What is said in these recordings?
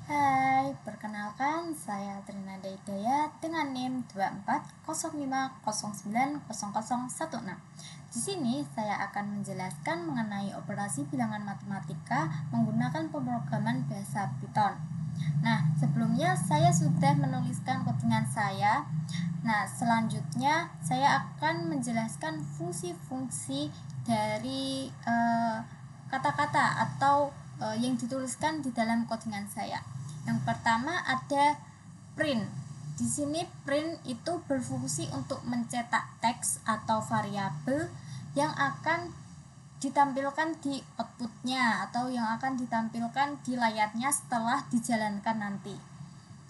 Hai, perkenalkan saya Trinanda Hidayat dengan NIM 2405090016. Di sini saya akan menjelaskan mengenai operasi bilangan matematika menggunakan pemrograman bahasa Python. Nah, sebelumnya saya sudah menuliskan codingan saya. Nah, selanjutnya saya akan menjelaskan fungsi-fungsi dari kata-kata atau yang dituliskan di dalam codingan saya. Yang pertama ada print. Di sini print itu berfungsi untuk mencetak teks atau variabel yang akan ditampilkan di outputnya atau yang akan ditampilkan di layarnya setelah dijalankan nanti.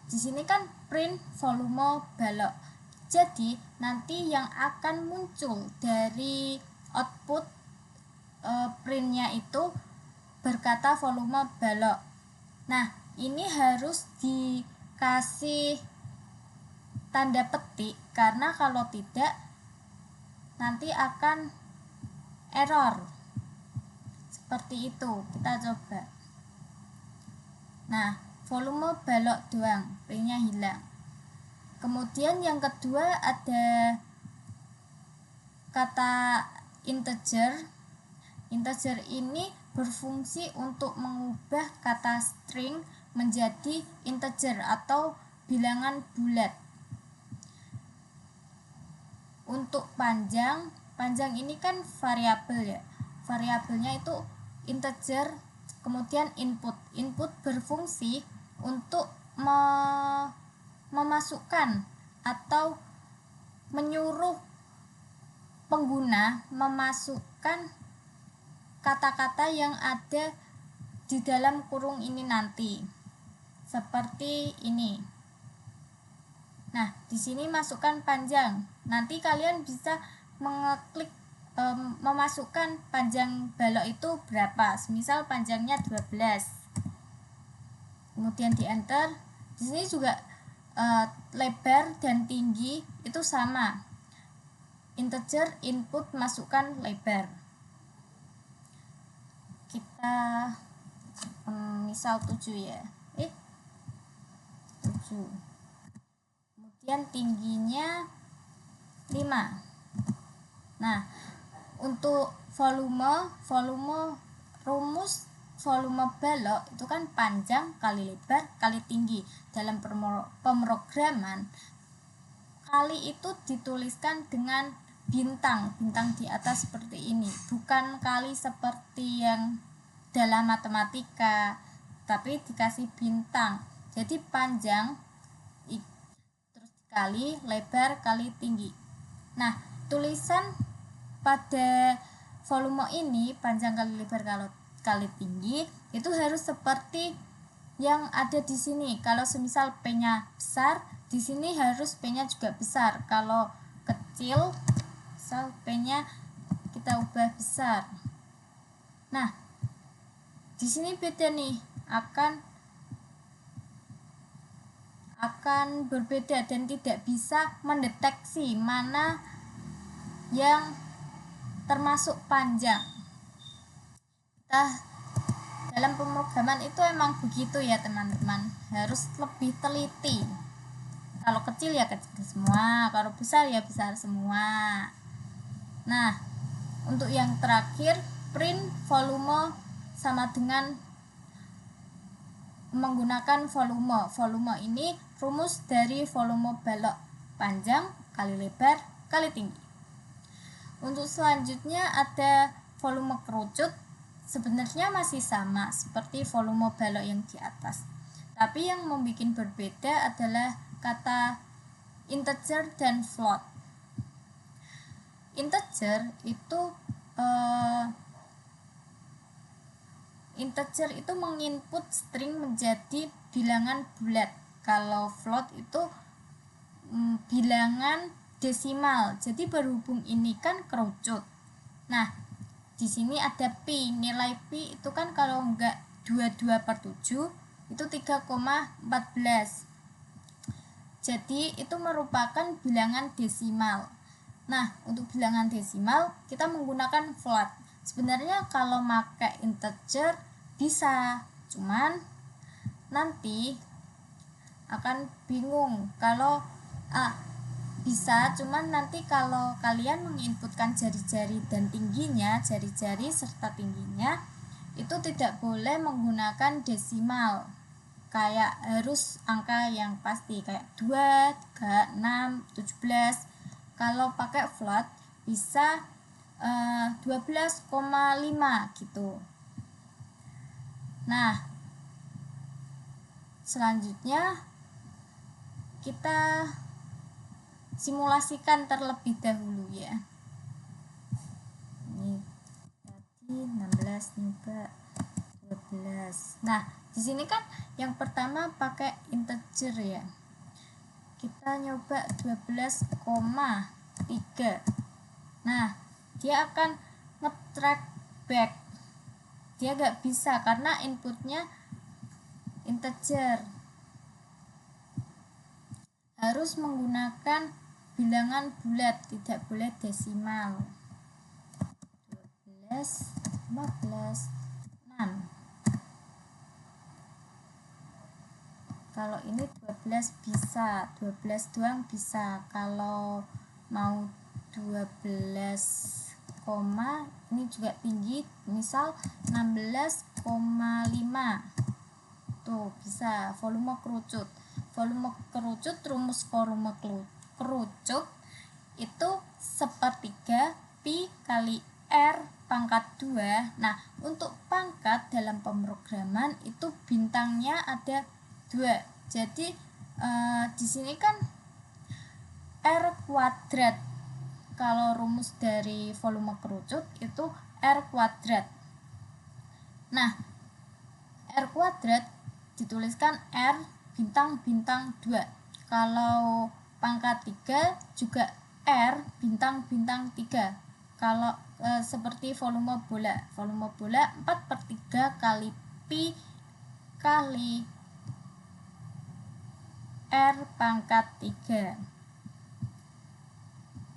Di sini kan print volume balok. Jadi nanti yang akan muncul dari output printnya itu berkata volume balok. Nah, ini harus dikasih tanda petik karena kalau tidak nanti akan error. Seperti itu, kita coba. Nah, volume balok doang, printnya hilang. Kemudian yang kedua ada kata integer. Integer ini berfungsi untuk mengubah kata string menjadi integer atau bilangan bulat. Untuk panjang ini kan variabel ya. Variabelnya itu integer, kemudian input. Input berfungsi untuk memasukkan atau menyuruh pengguna memasukkan kata-kata yang ada di dalam kurung ini nanti. Seperti ini. Nah, di sini masukkan panjang. Nanti kalian bisa mengeklik memasukkan panjang balok itu berapa. Misal panjangnya 12. Kemudian di enter. Di sini juga lebar dan tinggi itu sama. Integer input masukkan lebar. Kita misal 7 ya. 7. Kemudian tingginya 5. Nah, untuk rumus volume balok itu kan panjang kali lebar kali tinggi. Dalam pemrograman kali itu dituliskan dengan bintang di atas seperti ini, bukan kali seperti yang dalam matematika, tapi dikasih bintang. Jadi panjang terus dikali lebar kali tinggi. Nah, tulisan pada volume ini panjang kali lebar kali tinggi itu harus seperti yang ada di sini. Kalau semisal P-nya besar, di sini harus P-nya juga besar. Kalau kecil, misal P-nya kita ubah besar. Nah, di sini beda nih, akan berbeda dan tidak bisa mendeteksi mana yang termasuk panjang. Dalam pemrograman itu emang begitu ya teman-teman, harus lebih teliti. Kalau kecil ya kecil semua, kalau besar ya besar semua. Nah, untuk yang terakhir print volume sama dengan menggunakan volume. Volume ini rumus dari volume balok, panjang kali lebar kali tinggi. Untuk selanjutnya ada volume kerucut. Sebenarnya masih sama seperti volume balok yang di atas, tapi yang membuat berbeda adalah kata integer dan float. Integer itu menginput string menjadi bilangan bulat. Kalau float itu bilangan desimal. Jadi berhubung ini kan kerucut. Nah, di sini ada pi. Nilai pi itu kan kalau enggak 22/7 itu 3,14. Jadi itu merupakan bilangan desimal. Nah, untuk bilangan desimal kita menggunakan float. Sebenarnya kalau pakai integer bisa, cuman nanti akan bingung kalau bisa, cuman nanti kalau kalian menginputkan jari-jari dan tingginya, jari-jari serta tingginya itu tidak boleh menggunakan desimal, kayak harus angka yang pasti kayak 2, 3, 6, 17. Kalau pakai flat bisa 12,5 gitu. Nah, selanjutnya kita simulasikan terlebih dahulu ya. Ini tadi 16 nyoba 12. Nah, di sini kan yang pertama pakai integer ya. Kita nyoba 12,3. Nah, dia akan nge-track back. Dia gak bisa karena inputnya integer. Harus menggunakan bilangan bulat, tidak boleh desimal. 12, 15, 6. Kalau ini 12 bisa, 12 doang bisa. Kalau mau 12, ini juga tinggi, misal 16,5. Tuh, bisa volume kerucut. Volume kerucut, rumus volume kerucut itu sepertiga pi kali R pangkat 2. Nah, untuk pangkat dalam pemrograman itu bintangnya ada 2. Jadi di sini kan R kuadrat. Kalau rumus dari volume kerucut itu R kuadrat. Nah, R kuadrat dituliskan R bintang-bintang 2. Kalau pangkat 3 juga R bintang-bintang 3. Kalau seperti volume bola 4/3 kali pi kali R pangkat 3.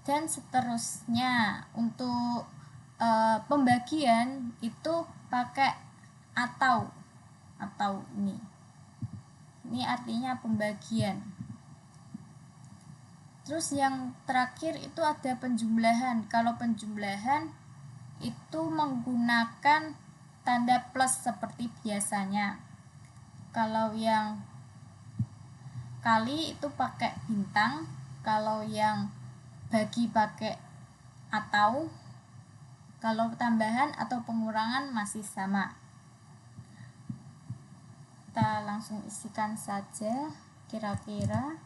Dan seterusnya. Untuk pembagian itu pakai atau ini artinya pembagian. Terus yang terakhir itu ada penjumlahan. Kalau penjumlahan itu menggunakan tanda plus seperti biasanya. Kalau yang kali itu pakai bintang, kalau yang bagi pakai atau, kalau tambahan atau pengurangan masih sama. Kita langsung isikan saja kira-kira.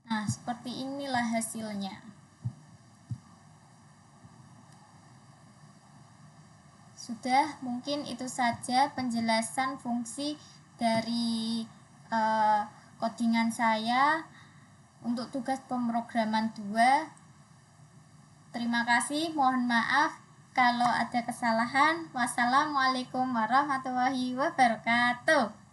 Nah, seperti inilah hasilnya. Sudah, mungkin itu saja penjelasan fungsi dari codingan saya untuk tugas pemrograman 2. Terima kasih, mohon maaf kalau ada kesalahan. Wassalamualaikum warahmatullahi wabarakatuh.